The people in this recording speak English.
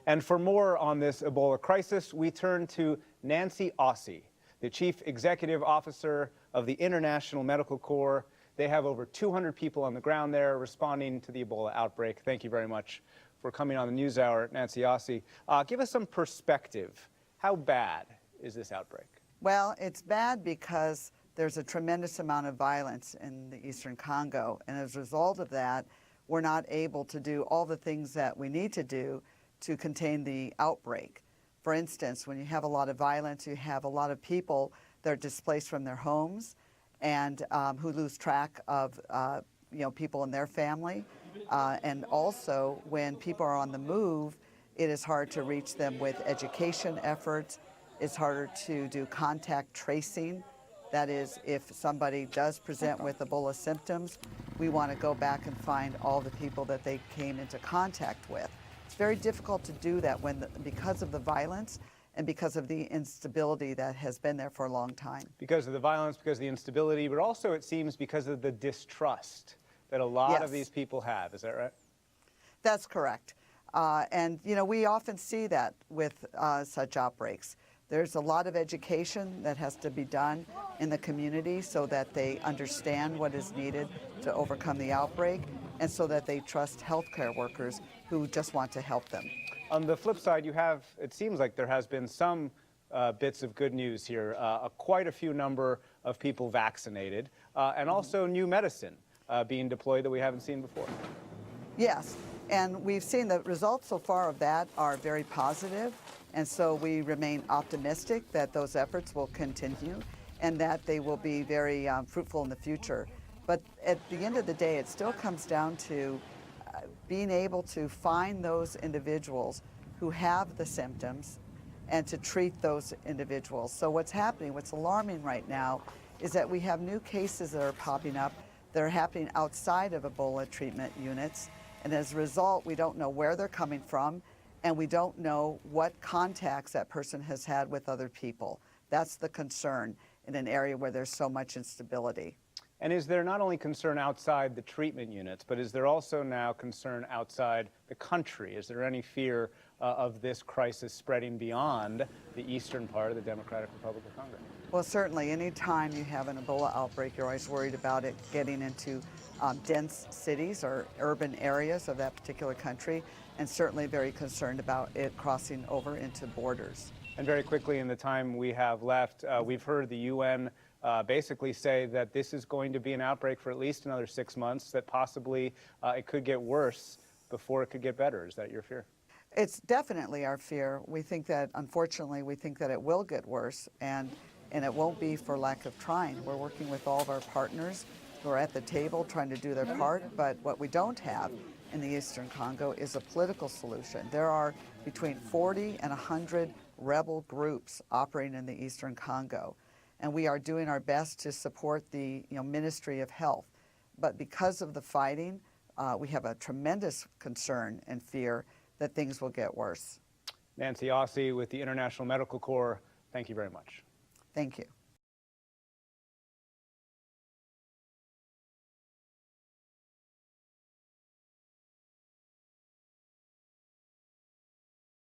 And for more on this Ebola crisis, we turn to Nancy Aossey, the Chief Executive Officer of the International Medical Corps. They have over 200 people on the ground there responding to the Ebola outbreak. Thank you very much for coming on the NewsHour, Nancy Aossey. Give us some perspective. How bad is this outbreak? Well, it's bad because there's a tremendous amount of violence in the eastern Congo, and as a result of that, we're not able to do all the things that we need to do to contain the outbreak. For instance, when you have a lot of violence, you have a lot of people that are displaced from their homes and who lose track of people in their family. And also, when people are on the move, it is hard to reach them with education efforts. It's harder to do contact tracing. That is, if somebody does present with Ebola symptoms, we want to go back and find all the people that they came into contact with. It's very difficult to do that because of the violence and because of the instability that has been there for a long time. Because of the violence, because of the instability, but also it seems because of the distrust that a lot of these people have. Is that right? That's correct. And we often see that with such outbreaks. There's a lot of education that has to be done in the community so that they understand what is needed to overcome the outbreak and so that they trust healthcare workers who just want to help them. On the flip side, it seems like there has been some bits of good news here, quite a few number of people vaccinated, and also new medicine being deployed that we haven't seen before. Yes, and we've seen the results so far of that are very positive, and so we remain optimistic that those efforts will continue and that they will be very fruitful in the future. But at the end of the day, it still comes down to being able to find those individuals who have the symptoms and to treat those individuals. So what's happening, what's alarming right now, is that we have new cases that are popping up that are happening outside of Ebola treatment units. And as a result, we don't know where they're coming from, and we don't know what contacts that person has had with other people. That's the concern in an area where there's so much instability. And is there not only concern outside the treatment units, but is there also now concern outside the country? Is there any fear of this crisis spreading beyond the eastern part of the Democratic Republic of Congo? Well, certainly, any time you have an Ebola outbreak, you're always worried about it getting into dense cities or urban areas of that particular country, and certainly very concerned about it crossing over into borders. And very quickly, in the time we have left, we've heard the UN basically say that this is going to be an outbreak for at least another 6 months, that possibly it could get worse before it could get better. Is that your fear? It's definitely our fear. We think that, unfortunately, we think that it will get worse, and it won't be for lack of trying. We're working with all of our partners who are at the table trying to do their part, but what we don't have in the eastern Congo is a political solution. There are between 40 and 100 rebel groups operating in the eastern Congo, and we are doing our best to support the Ministry of Health. But because of the fighting, we have a tremendous concern and fear that things will get worse. Nancy Aossey with the International Medical Corps, thank you very much. Thank you.